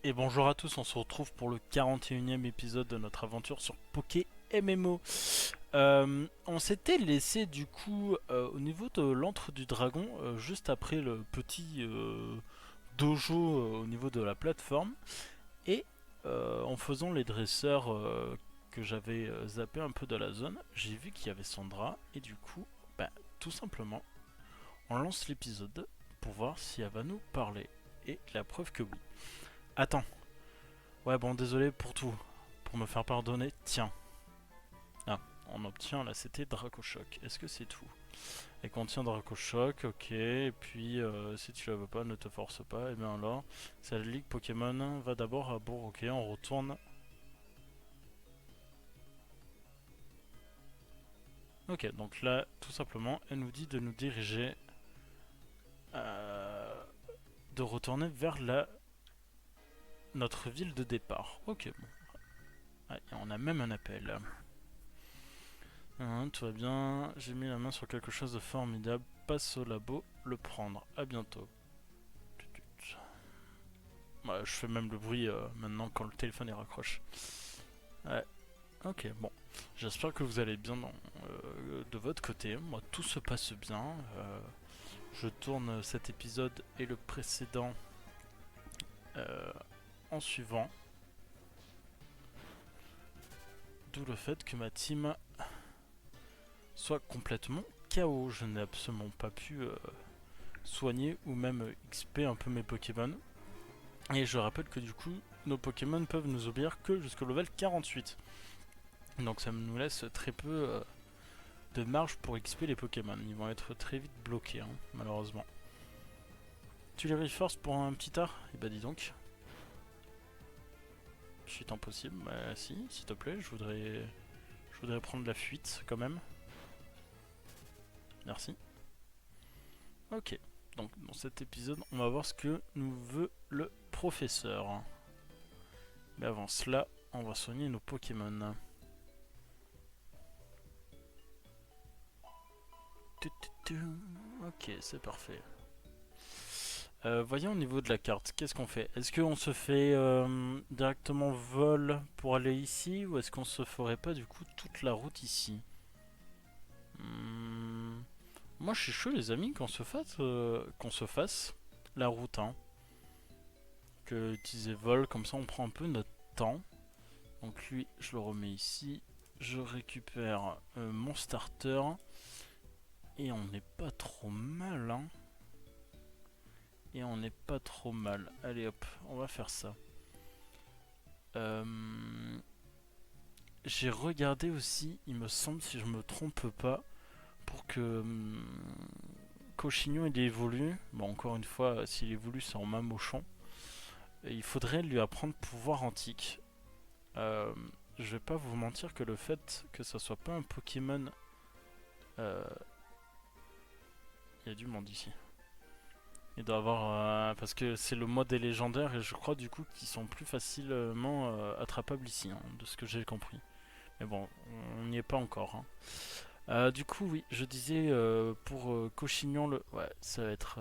Et bonjour à tous, on se retrouve pour le 41e épisode de notre aventure sur Poké MMO. On s'était laissé du coup au niveau de l'antre du dragon, juste après le petit dojo au niveau de la plateforme. Et en faisant les dresseurs que j'avais zappé un peu de la zone, j'ai vu qu'il y avait Sandra. Et du coup, bah, tout simplement, on lance l'épisode pour voir si elle va nous parler. Et la preuve que oui. Attends. Ouais, bon, désolé pour tout. Pour me faire pardonner, tiens. Ah, on obtient là, c'était Dracochoc. Est-ce que c'est tout? Elle contient Dracochoc, ok. Et puis, si tu la veux pas, ne te force pas. Et bien alors, c'est la ligue Pokémon. Va d'abord à Bourg, ok. On retourne. Ok, donc là, tout simplement, elle nous dit de nous diriger. euh, de retourner vers notre ville de départ. Ok, bon. Ah, et on a même un appel. Tout va bien, j'ai mis la main sur quelque chose de formidable. Passe au labo, le prendre. À bientôt. Ouais, je fais même le bruit maintenant quand le téléphone est raccroche. Ouais, ok, bon. J'espère que vous allez bien de votre côté. Moi, tout se passe bien. Je tourne cet épisode et le précédent euh, en suivant. D'où le fait que ma team soit complètement KO. Je n'ai absolument pas pu soigner ou même XP un peu mes Pokémon. Et je rappelle que du coup, nos Pokémon peuvent nous obéir que jusqu'au level 48. Donc ça nous laisse très peu de marge pour XP les Pokémon. Ils vont être très vite bloqués, hein, malheureusement. Tu les reforces pour un petit art? Eh bah dis donc. Chute impossible. Bah si, s'il te plaît, je voudrais prendre la fuite quand même. Merci. Ok. Donc dans cet épisode, on va voir ce que nous veut le professeur. Mais avant cela, on va soigner nos Pokémon. Ok, c'est parfait. Voyons au niveau de la carte, qu'est-ce qu'on fait? Est-ce qu'on se fait directement vol pour aller ici ou est-ce qu'on se ferait pas du coup toute la route ici? Hmm, Moi je suis chaud les amis qu'on se fasse la route, hein. Que utiliser vol, comme ça on prend un peu notre temps. Donc lui je le remets ici. Je récupère mon starter. Et on n'est pas trop mal, hein. Et on n'est pas trop mal. Allez hop, on va faire ça. Euh, J'ai regardé aussi, il me semble, si je me trompe pas, pour que Cochignon il évolue. Bon, encore une fois, s'il évolue, c'est en Mamochon. Il faudrait lui apprendre pouvoir antique. Euh, je vais pas vous mentir que le fait que ça soit pas un Pokémon. euh, Il y a du monde ici. Il doit avoir. Parce que c'est le mode des légendaires et je crois du coup qu'ils sont plus facilement attrapables ici, hein, de ce que j'ai compris. Mais bon, on n'y est pas encore, hein. Du coup, oui, je disais pour Cochignon, ouais, ça va être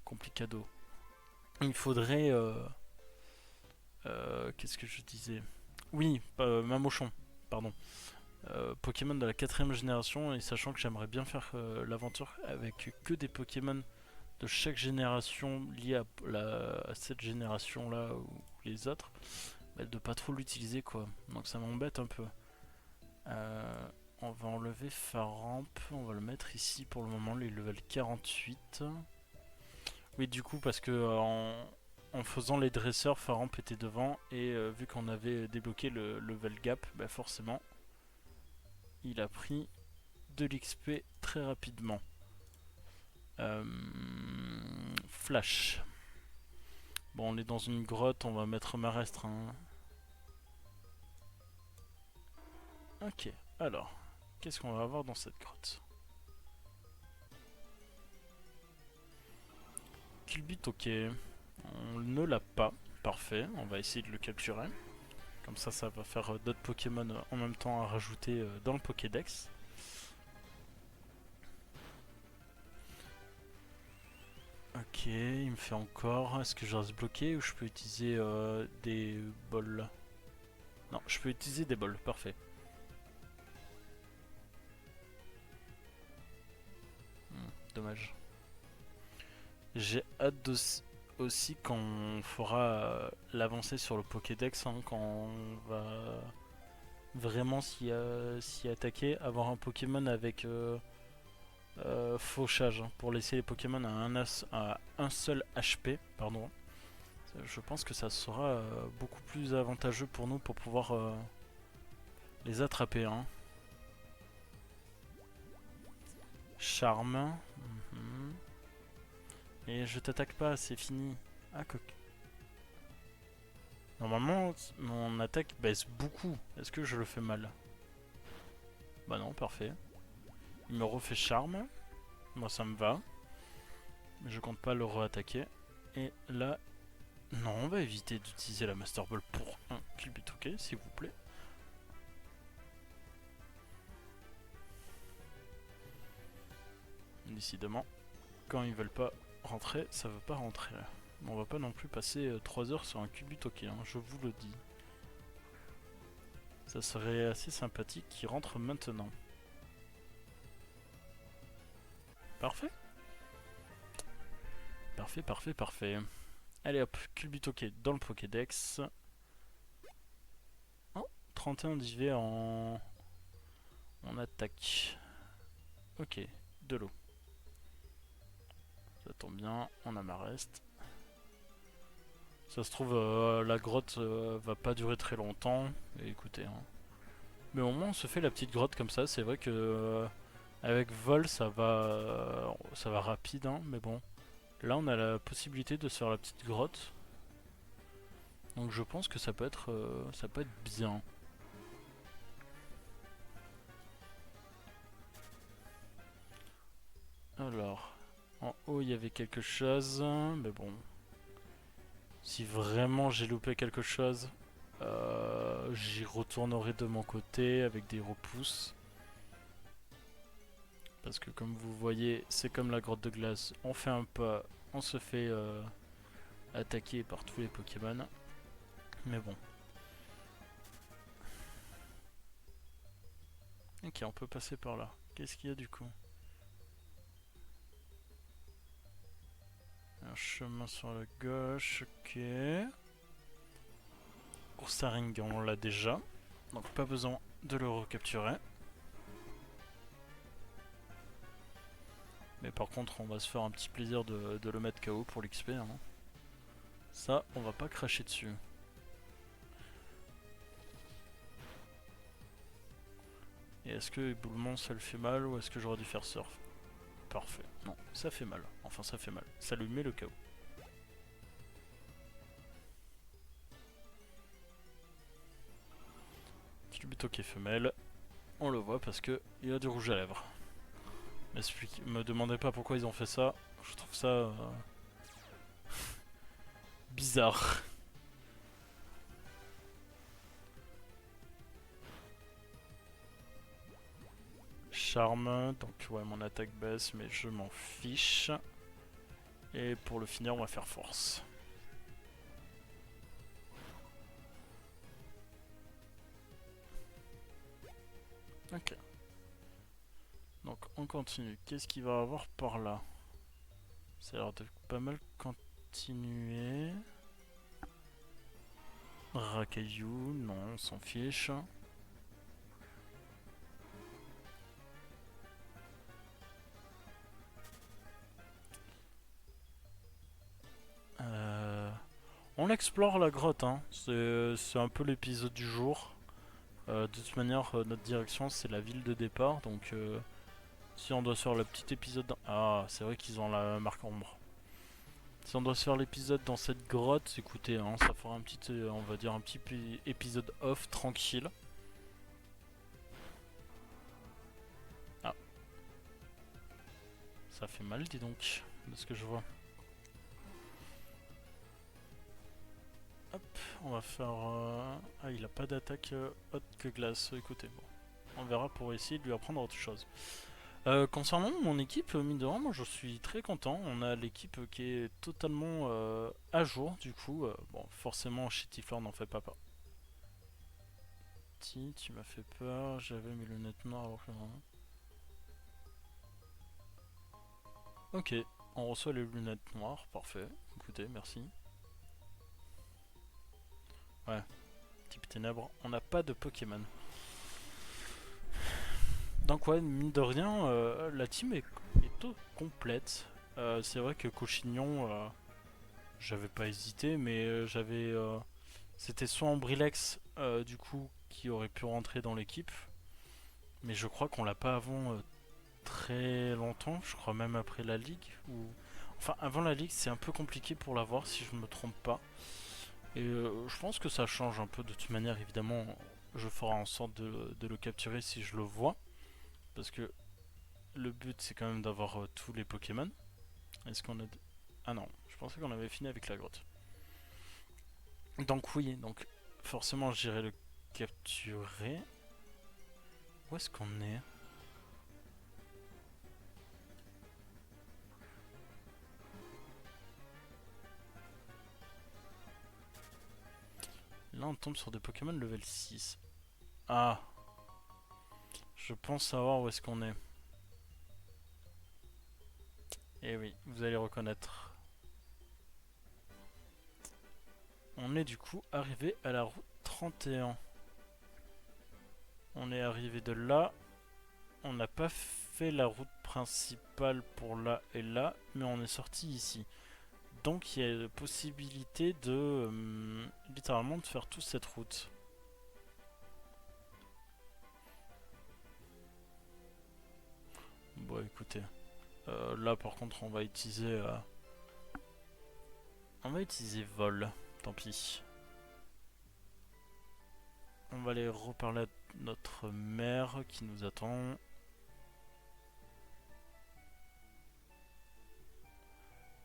complicado. Il faudrait. Qu'est-ce que je disais? Oui, Mamochon, pardon. Pokémon de la quatrième génération, et sachant que j'aimerais bien faire l'aventure avec que des Pokémon de chaque génération liée à cette génération là ou les autres, bah, de pas trop l'utiliser quoi. Donc ça m'embête un peu. Euh, on va enlever Faramp, on va le mettre ici pour le moment, les level 48. Oui, du coup, parce que en faisant les dresseurs, Faramp était devant et vu qu'on avait débloqué le level gap, bah forcément, il a pris de l'XP très rapidement. Euh, Flash. Bon, on est dans une grotte, on va mettre ma restreint. Ok, alors, qu'est-ce qu'on va avoir dans cette grotte? Killbit, ok. On ne l'a pas. Parfait, on va essayer de le capturer. Comme ça va faire d'autres Pokémon en même temps à rajouter dans le Pokédex. Ok, il me fait encore. Est-ce que je reste bloqué ou je peux utiliser des bols? Non, je peux utiliser des bols, parfait. Dommage. J'ai hâte aussi quand on fera l'avancée sur le Pokédex, hein, quand on va vraiment s'y attaquer, avoir un Pokémon avec fauchage, hein, pour laisser les Pokémon à un seul HP, pardon. Je pense que ça sera beaucoup plus avantageux pour nous pour pouvoir les attraper. Hein. Charme. Mhm. Et je t'attaque pas, c'est fini. Ah, coq. Normalement, mon attaque baisse beaucoup. Est-ce que je le fais mal? Bah non, parfait. Il me refait charme. Moi, ça me va. Je compte pas le re-attaquer. Et là, non, on va éviter d'utiliser la Master Ball pour un Culbutoke, s'il vous plaît. Décidément, quand ils veulent pas rentrer, ça veut pas rentrer. On va pas non plus passer 3 heures sur un Culbutoke, hein, je vous le dis. Ça serait assez sympathique qu'il rentre maintenant. Parfait. Parfait, parfait, parfait. Allez hop, Culbutoke dans le Pokédex. Oh, 31 d'IV en attaque. Ok, de l'eau. Ça tombe bien, on a ma reste. Ça se trouve, la grotte va pas durer très longtemps. Et écoutez, hein. Mais au moins on se fait la petite grotte comme ça. C'est vrai que avec vol ça va rapide, hein, mais bon. Là on a la possibilité de se faire la petite grotte. Donc je pense que ça peut être bien. Alors, en haut il y avait quelque chose, mais bon. Si vraiment j'ai loupé quelque chose, j'y retournerai de mon côté avec des repousses. Parce que comme vous voyez, c'est comme la grotte de glace. On fait un pas, on se fait attaquer par tous les Pokémon. Mais bon. Ok, on peut passer par là. Qu'est-ce qu'il y a du coup? Un chemin sur la gauche, ok. Ursaring, on l'a déjà. Donc pas besoin de le recapturer. Mais par contre, on va se faire un petit plaisir de le mettre KO pour l'XP. Hein. Ça, on va pas cracher dessus. Et est-ce que éboulement ça le fait mal ou est-ce que j'aurais dû faire surf? Parfait. Non, ça fait mal. Enfin, ça fait mal. Ça lui met le KO. Culbuto qui est femelle. On le voit parce que il a du rouge à lèvres. Me demandez pas pourquoi ils ont fait ça. Je trouve ça bizarre. Charme, donc ouais mon attaque baisse mais je m'en fiche. Et pour le finir on va faire force. Ok. Donc on continue. Qu'est-ce qu'il va avoir par là? Ça a l'air de pas mal continuer. Rakayu, non, on s'en fiche. On explore la grotte, hein. C'est un peu l'épisode du jour. De toute manière, notre direction c'est la ville de départ, donc si on doit se faire le petit épisode... Ah, c'est vrai qu'ils ont la marque ombre. Si on doit se faire l'épisode dans cette grotte, écoutez, hein, ça fera un petit, on va dire un petit épisode off, tranquille. Ah, ça fait mal, dis donc, de ce que je vois. Hop, on va faire... Ah, il a pas d'attaque haute que glace, écoutez, bon. On verra pour essayer de lui apprendre autre chose. Concernant mon équipe, mine de rien, moi je suis très content. On a l'équipe qui est totalement à jour, du coup. Bon, forcément, chez Tiflor n'en fait pas part. Tu m'as fait peur, j'avais mes lunettes noires alors que non. Ok, on reçoit les lunettes noires, parfait. Écoutez, merci. Ouais, type ténèbres, on n'a pas de Pokémon. Donc ouais, mine de rien, la team est au complète. C'est vrai que Cochignon, j'avais pas hésité, mais c'était soit Ambrilex, du coup, qui aurait pu rentrer dans l'équipe. Mais je crois qu'on l'a pas avant très longtemps, je crois même après la ligue. Enfin, avant la ligue, c'est un peu compliqué pour l'avoir, si je me trompe pas. Et je pense que ça change un peu de toute manière, évidemment. Je ferai en sorte de le capturer si je le vois. Parce que le but, c'est quand même d'avoir tous les Pokémon. Est-ce qu'on a... Ah non, je pensais qu'on avait fini avec la grotte. Donc oui, donc forcément j'irai le capturer. Où est-ce qu'on est? Là on tombe sur des Pokémon level 6. Ah, je pense savoir où est-ce qu'on est. Eh oui, vous allez reconnaître. On est du coup arrivé à la route 31. On est arrivé de là. On n'a pas fait la route principale pour là et là, mais on est sorti ici. Donc il y a la possibilité de littéralement de faire toute cette route. Bon écoutez, là par contre on va utiliser vol, tant pis. On va aller reparler à notre mère qui nous attend.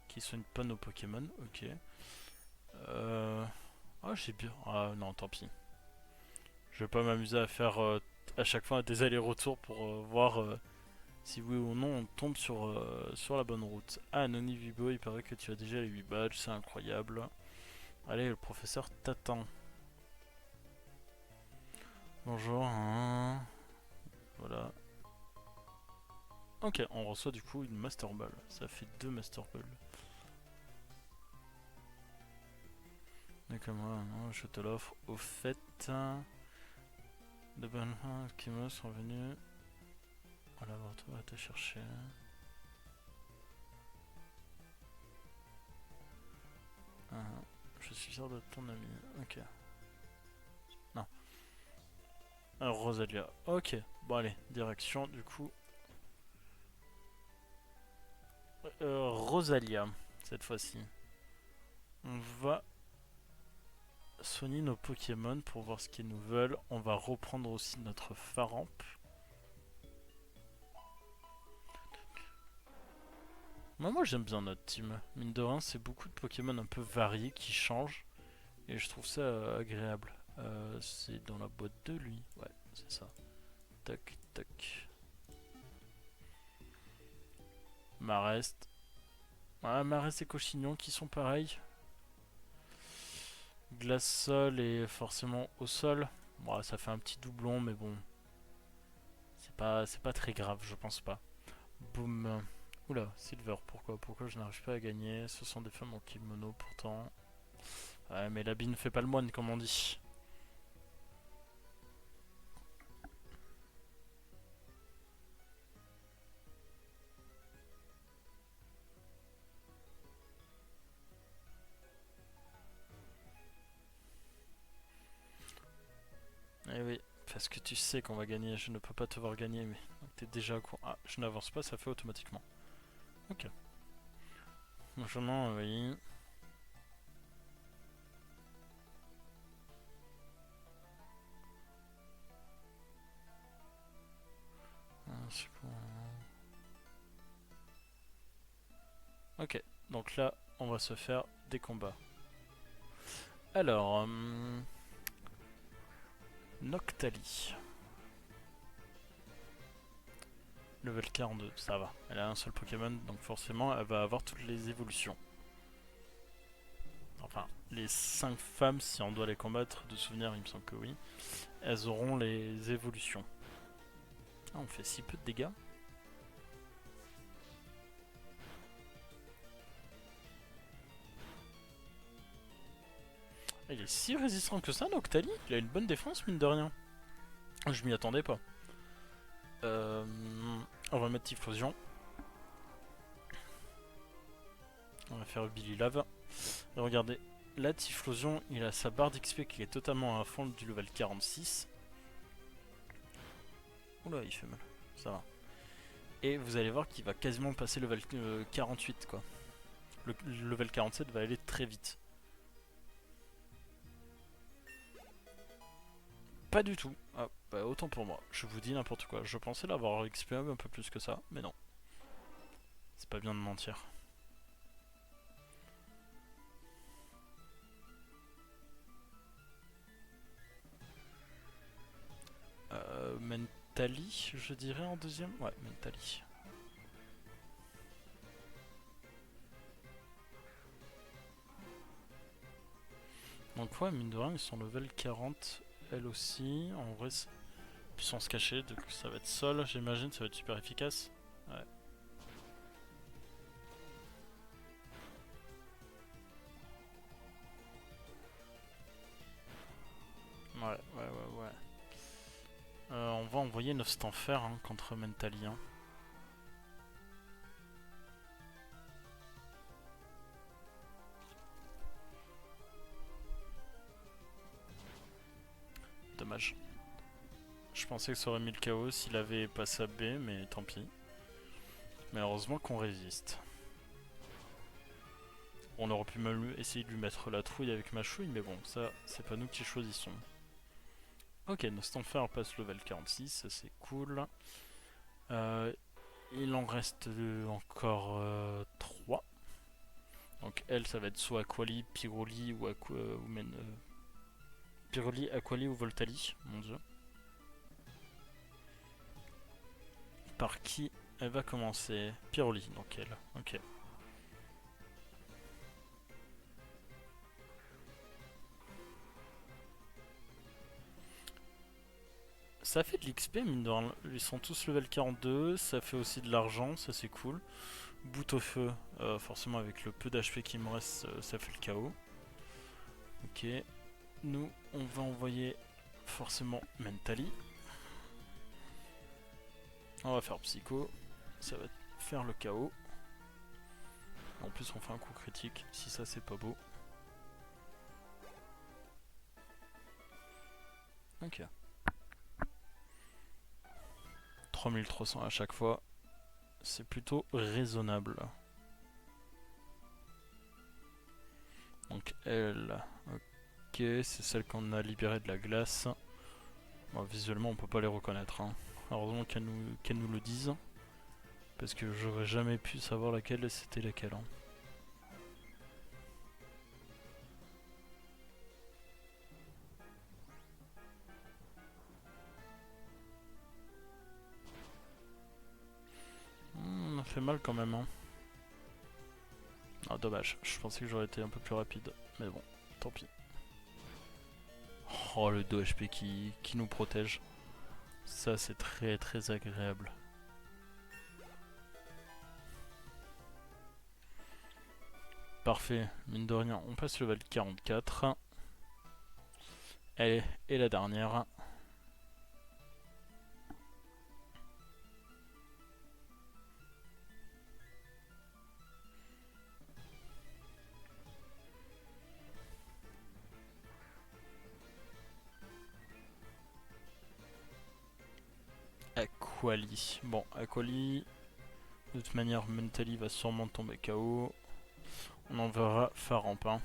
Qui soigne pas nos Pokémon, ok. Ah j'ai bien... Ah non tant pis. Je vais pas m'amuser à faire à chaque fois des allers-retours pour voir si oui ou non on tombe sur la bonne route. Ah Noni Vibo, il paraît que tu as déjà les 8 badges, c'est incroyable. Allez, le professeur t'attend. Bonjour, hein. Voilà. Ok, on reçoit du coup une Master Ball. Ça fait 2 Master Balls. D'accord, moi, non, je te l'offre. Au fait, de bonnes Eskimos sont venus au laboratoire à te chercher. Ah, je suis sûr de ton ami. Ok. Non. Alors, Rosalia. Ok. Bon, allez, direction du coup. Rosalia, cette fois-ci. On va soigner nos Pokémon pour voir ce qu'ils nous veulent. On va reprendre aussi notre Faramp. Moi j'aime bien notre team. Mine de rien, c'est beaucoup de Pokémon un peu variés qui changent. Et je trouve ça agréable. C'est dans la boîte de lui. Ouais, c'est ça. Tac, tac. Marest. Ah, Marest et Cochignon qui sont pareils. Glace sol et forcément au sol. Bon, ça fait un petit doublon, mais bon. C'est pas très grave, je pense pas. Boum. Oula, Silver, pourquoi je n'arrive pas à gagner? Ce sont des femmes en kimono pourtant. Ouais, mais l'habit ne fait pas le moine, comme on dit. Eh oui, parce que tu sais qu'on va gagner, je ne peux pas te voir gagner, mais t'es déjà au courant. Ah, je n'avance pas, ça fait automatiquement. Ok. Bonjour, oui. C'est bon. Ok, donc là, on va se faire des combats. Alors, Noctali. Level 42, ça va. Elle a un seul Pokémon, donc forcément elle va avoir toutes les évolutions. Enfin, les 5 femmes, si on doit les combattre, de souvenir, il me semble que oui. Elles auront les évolutions. Ah, on fait si peu de dégâts. Il est si résistant que ça, Noctali. Il a une bonne défense, mine de rien. Je m'y attendais pas. On va mettre Typhlosion. On va faire Billy Lave. Et regardez, la Typhlosion, il a sa barre d'XP qui est totalement à fond du level 46. Oula, il fait mal. Ça va. Et vous allez voir qu'il va quasiment passer level 48, quoi. Le level 47 va aller très vite. Pas du tout. Ah, bah autant pour moi. Je vous dis n'importe quoi. Je pensais l'avoir XP un peu plus que ça, mais non. C'est pas bien de mentir. Mentally, je dirais en deuxième. Ouais, Mentally. Donc ouais, mine de rien, ils sont level 40, elle aussi. En vrai, puissance cachée, donc ça va être sol, j'imagine, ça va être super efficace. Ouais. Ouais. On va envoyer 9 Stanfer contre Mentally. Dommage. Je pensais que ça aurait mis le chaos s'il avait passé à B, mais tant pis. Mais heureusement qu'on résiste. On aurait pu même essayer de lui mettre la trouille avec ma chouille, mais bon, ça, c'est pas nous qui choisissons. Ok, nos Stanfer passe level 46, ça c'est cool. Il en reste encore 3. Donc elle, ça va être soit Aquali, Pyroli ou Pyroli, Aquali ou Voltali, mon dieu. Par qui elle va commencer? Pyroli, donc elle. Ok. Ça fait de l'XP, mine de rien. Ils sont tous level 42, ça fait aussi de l'argent, ça c'est cool. Bout au feu, forcément avec le peu d'HP qui me reste, ça fait le chaos. Ok. Nous, on va envoyer forcément Mentally. On va faire Psycho, ça va faire le chaos. En plus on fait un coup critique, si ça c'est pas beau. Ok. 3300 à chaque fois, c'est plutôt raisonnable. Donc elle, ok, c'est celle qu'on a libérée de la glace. Bon, visuellement on peut pas les reconnaître. Heureusement qu'elles nous le disent. Parce que j'aurais jamais pu savoir laquelle c'était laquelle. On a fait mal quand même. Ah dommage, je pensais que j'aurais été un peu plus rapide. Mais bon, tant pis. Oh le 2 HP qui nous protège. Ça c'est très agréable. Parfait, mine de rien, on passe level 44. Allez, et la dernière. Aquali. Bon, Aquali, de toute manière, Mentally va sûrement tomber KO. On enverra Farampin.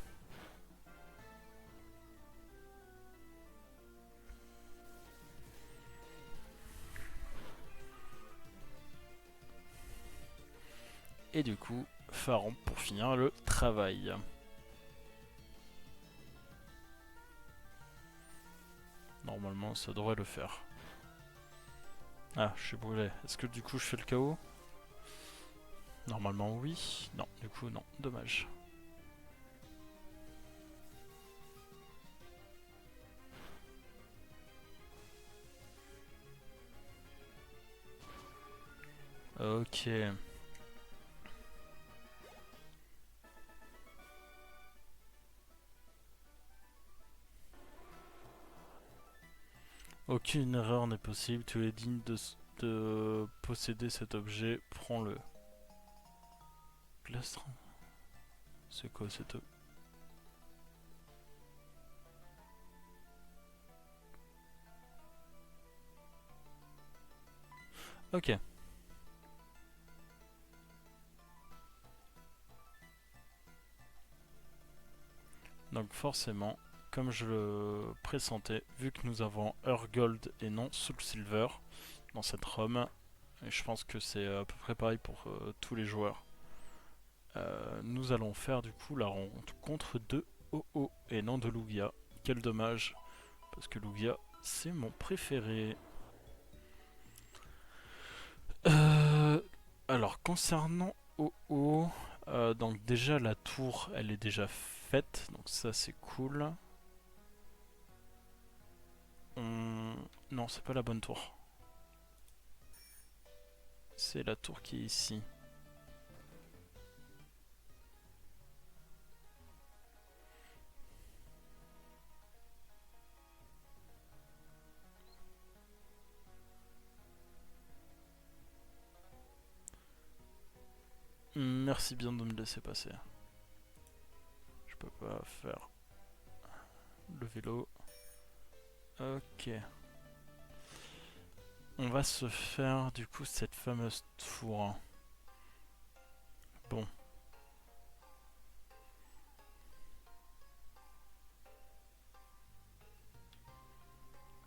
Et du coup, Faramp pour finir le travail. Normalement, ça devrait le faire. Ah, je suis brûlé. Est-ce que du coup je fais le KO? Normalement oui. Non, du coup non. Dommage. Ok. Aucune erreur n'est possible. Tu es digne de posséder cet objet. Prends-le. Plastron. C'est quoi cet objet? Ok. Donc forcément, comme je le pressentais, vu que nous avons Gold et non Soul Silver dans cette ROM, et je pense que c'est à peu près pareil pour tous les joueurs, nous allons faire du coup la rencontre contre deux OO et non de Lugia. Quel dommage, parce que Lugia c'est mon préféré. Euh, alors concernant OO, donc déjà la tour elle est déjà faite, donc ça c'est cool. Non, c'est pas la bonne tour. C'est la tour qui est ici. Merci bien de me laisser passer. Je peux pas faire le vélo. Ok. On va se faire du coup cette fameuse tour. Bon.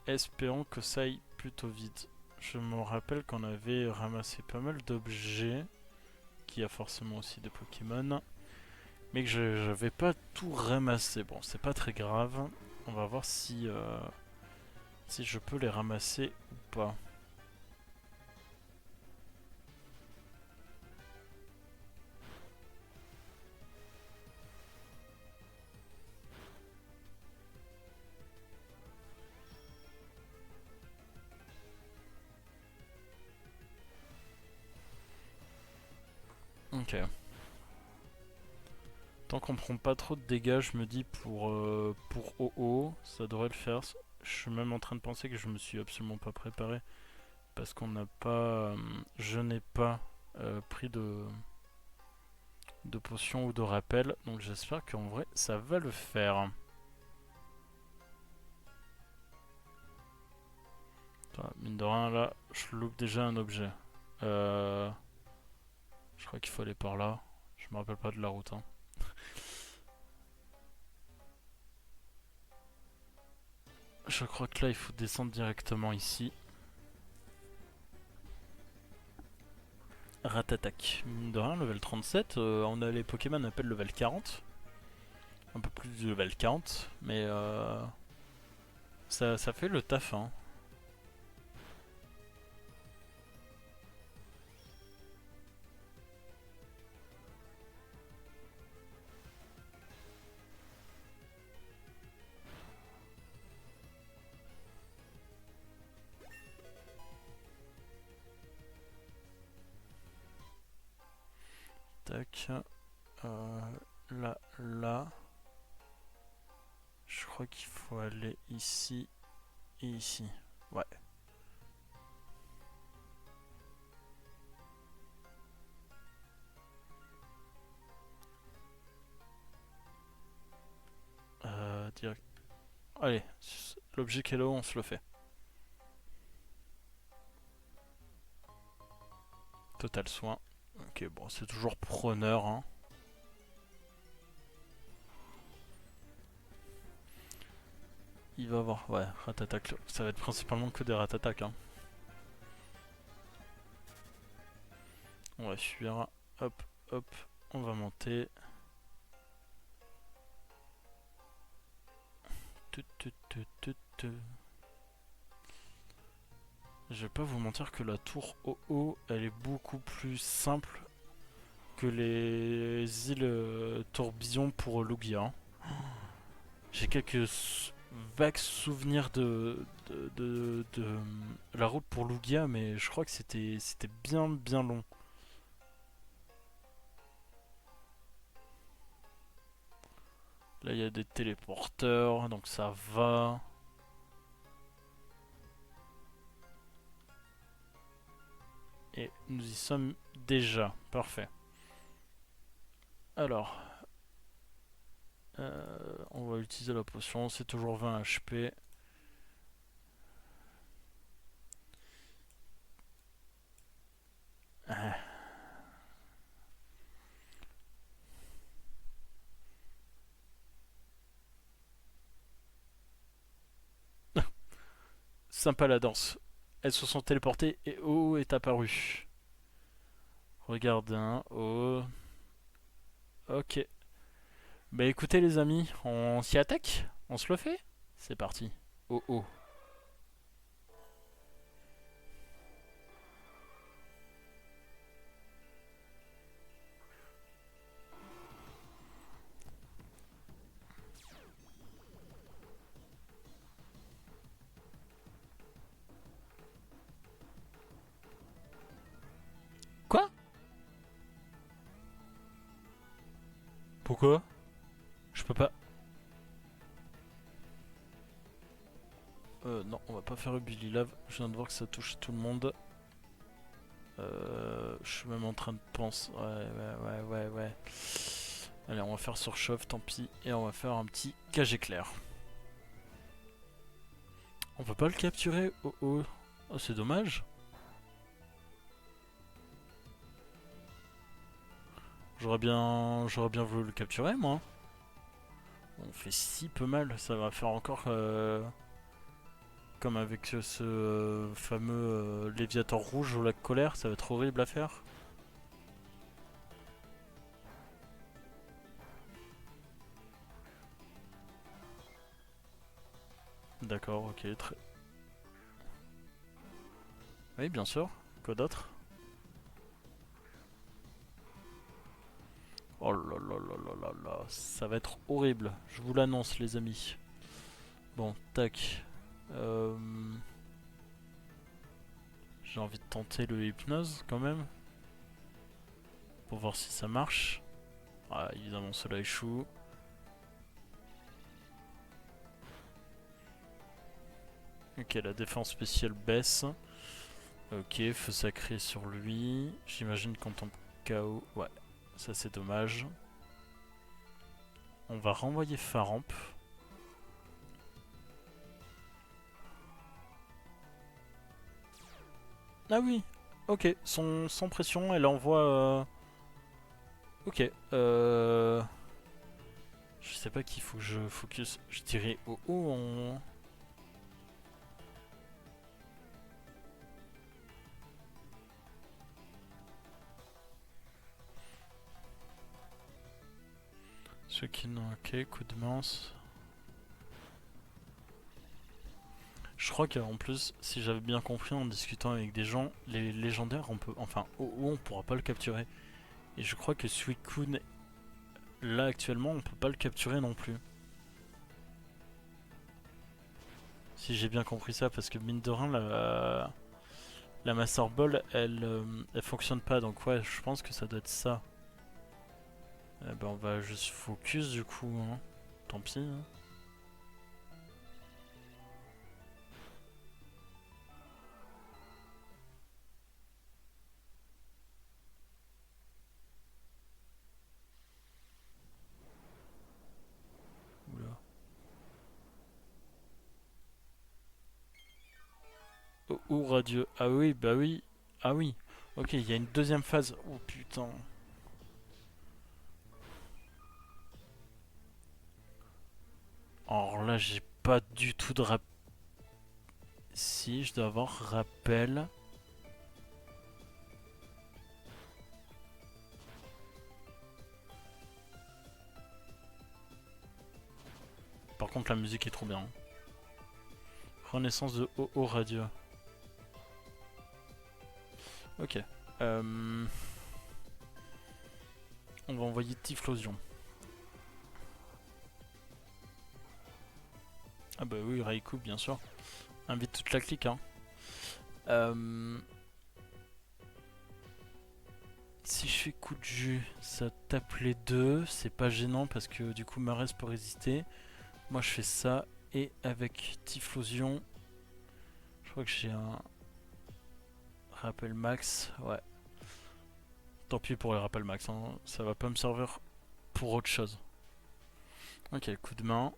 Espérons que ça aille plutôt vite. Je me rappelle qu'on avait ramassé pas mal d'objets, qu'il y a forcément aussi des Pokémon, mais que je n'avais pas tout ramassé. Bon, c'est pas très grave. On va voir si je peux les ramasser ou pas. Ok. Tant qu'on prend pas trop de dégâts, je me dis pour OO, ça devrait le faire. Je suis même en train de penser que je me suis absolument pas préparé parce qu'on n'a pas, je n'ai pas pris de potion ou de rappel, donc j'espère qu'en vrai ça va le faire. Enfin, mine de rien, là, je loupe déjà un objet. Euh, je crois qu'il faut aller par là. Je me rappelle pas de la route, hein. Je crois que là, il faut descendre directement ici. Ratatak. Mine de rien, level 37, on a les Pokémon appellent level 40. Un peu plus de level 40, mais ça fait le taf, hein. Tac. Là, là. Je crois qu'il faut aller ici et ici. Ouais. Direct. Allez, l'objet qui est là-haut, on se le fait. Total soin. Ok, bon, c'est toujours preneur, hein. Il va avoir, ouais, ratatak. Ça va être principalement que des ratatak, hein. On va fuir. Hop, hop. On va monter. Tut, tut, tut, tut, tut. Je vais pas vous mentir que la tour OO, elle est beaucoup plus simple que les îles tourbillons pour Lugia, hein. J'ai quelques vagues souvenirs de la route pour Lugia, mais je crois que c'était bien bien long. Là, il y a des téléporteurs, donc ça va. Et nous y sommes déjà. Parfait. Alors, on va utiliser la potion. C'est toujours 20 HP. Ah. Sympa la danse. Elles se sont téléportées et O est apparu. Regarde, hein. Oh. Ok. Bah écoutez les amis, on s'y attaque. On se le fait. C'est parti. Oh oh. Quoi? Pourquoi? Je peux pas. Non, on va pas faire Billy Love. Je viens de voir que ça touche tout le monde. Je suis même en train de penser. Ouais. Allez, on va faire surchauffe, tant pis. Et on va faire un petit cage éclair. On peut pas le capturer. Oh oh. Oh, c'est dommage. J'aurais bien voulu le capturer, moi. On fait si peu mal. Ça va faire encore. Comme avec ce fameux Léviator rouge au lac colère. Ça va être horrible à faire. D'accord, ok. Oui, bien sûr. Quoi d'autre? Oh là là là là là là. Ça va être horrible. Je vous l'annonce, les amis. Bon, tac. Euh, J'ai envie de tenter le hypnose quand même. Pour voir si ça marche. Ah, évidemment, cela échoue. Ok, la défense spéciale baisse. Ok, feu sacré sur lui. J'imagine qu'on tombe KO. Ouais, ça c'est dommage. On va renvoyer Faramp. Ah oui, ok, sans pression, elle envoie. Ok, je sais pas qu'il faut que je focus. Je dirais au haut en. Ceux qui n'ont. Ok, coup de manche. Je crois qu'en plus, si j'avais bien compris en discutant avec des gens, les légendaires, on peut. Enfin, au haut, on pourra pas le capturer. Et je crois que Suicune, là actuellement, on peut pas le capturer non plus. Si j'ai bien compris ça, parce que mine de rien, la Master Ball, elle fonctionne pas. Donc ouais, je pense que ça doit être ça. Eh ben, on va juste focus du coup, hein. Tant pis, hein. Oula. Oh, oh, radieux. Ah oui, bah oui. Ah oui. Ok, il y a une deuxième phase. Oh putain. Alors là, j'ai pas du tout de rappel. Si, je dois avoir rappel. Par contre, la musique est trop bien. Renaissance de Oh Oh Radio. Ok. On va envoyer Typhlosion. Ah bah oui, Raikou bien sûr. Invite toute la clique hein. Si je fais coup de jus, ça tape les deux. C'est pas gênant parce que du coup Marès peut résister. Moi je fais ça et avec Typhlosion, je crois que j'ai un rappel max. Ouais. Tant pis pour les rappels max, hein. Ça va pas me servir pour autre chose. Ok, coup de main.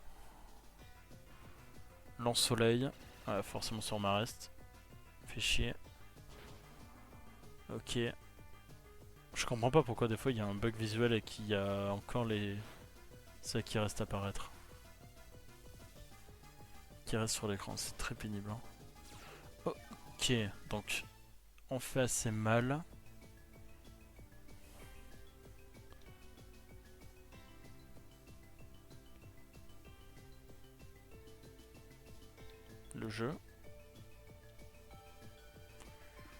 Lance soleil. Ouais, forcément sur Marest. Fait chier. Ok. Je comprends pas pourquoi des fois il y a un bug visuel et qu'il y a encore les... ça qui reste apparaître. Qui reste sur l'écran, c'est très pénible. Hein. Ok, donc on fait assez mal. Le jeu.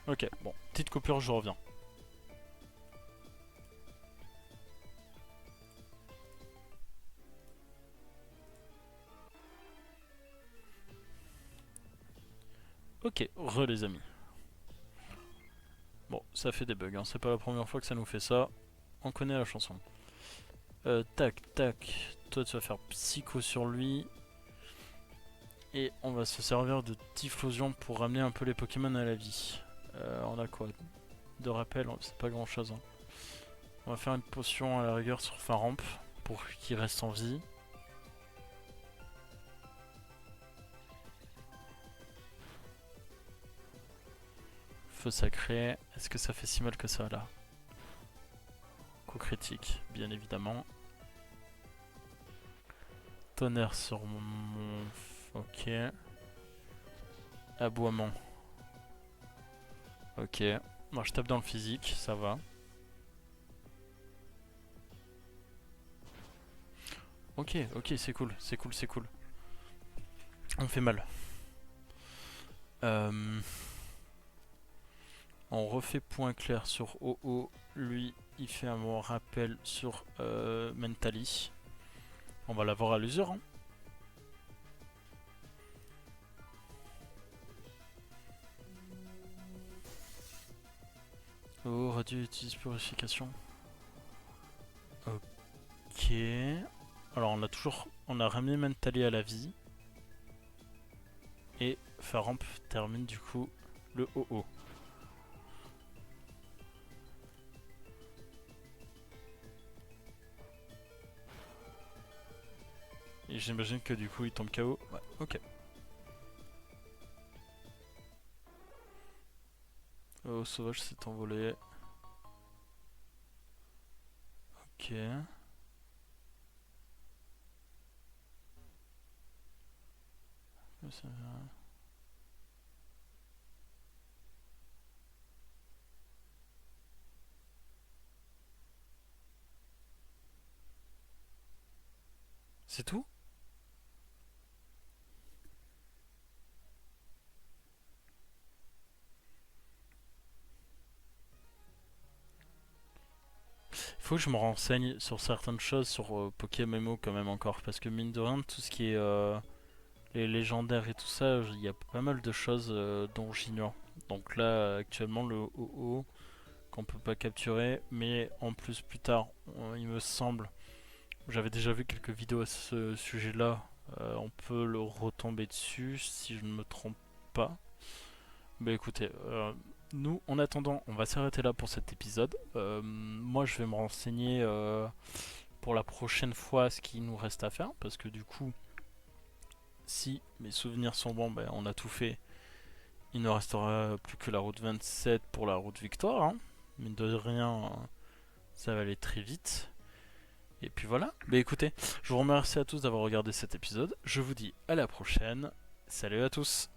Ok, bon, petite coupure, je reviens. Ok, les amis. Bon, ça fait des bugs, hein. C'est pas la première fois que ça nous fait ça. On connaît la chanson. Tac, tac. Toi, tu vas faire psycho sur lui. Et on va se servir de Typhlosion pour ramener un peu les Pokémon à la vie. On a quoi? De rappel, c'est pas grand chose. Hein. On va faire une potion à la rigueur sur Faramp pour qu'il reste en vie. Feu sacré. Est-ce que ça fait si mal que ça là? Coup critique, bien évidemment. Tonnerre sur mon... Ok. Aboiement. Ok. Moi je tape dans le physique, ça va. Ok, ok, c'est cool, c'est cool, c'est cool. On fait mal. On refait point clair sur OO. Lui, il fait un bon rappel sur Mentally. On va l'avoir à l'usure. Hein. Oh, radio utilise purification. Ok. Alors on a ramené Mentally à la vie. Et Faramp termine du coup le OO. Et j'imagine que du coup il tombe KO. Ouais, ok. Oh, sauvage s'est envolé. Ok. C'est tout? Faut que je me renseigne sur certaines choses sur PokéMMO quand même encore. Parce que mine de rien, tout ce qui est les légendaires et tout ça, il y a pas mal de choses dont j'ignore. Donc là, actuellement, le OO qu'on peut pas capturer. Mais en plus, plus tard, il me semble, j'avais déjà vu quelques vidéos à ce sujet-là. On peut le retomber dessus si je ne me trompe pas. Bah écoutez, nous en attendant, on va s'arrêter là pour cet épisode. Moi je vais me renseigner pour la prochaine fois ce qu'il nous reste à faire. Parce que du coup, si mes souvenirs sont bons, bah, on a tout fait. Il ne restera plus que la route 27 pour la route Victoire. Hein. Mine de rien, ça va aller très vite. Et puis voilà. Bah écoutez, je vous remercie à tous d'avoir regardé cet épisode. Je vous dis à la prochaine. Salut à tous.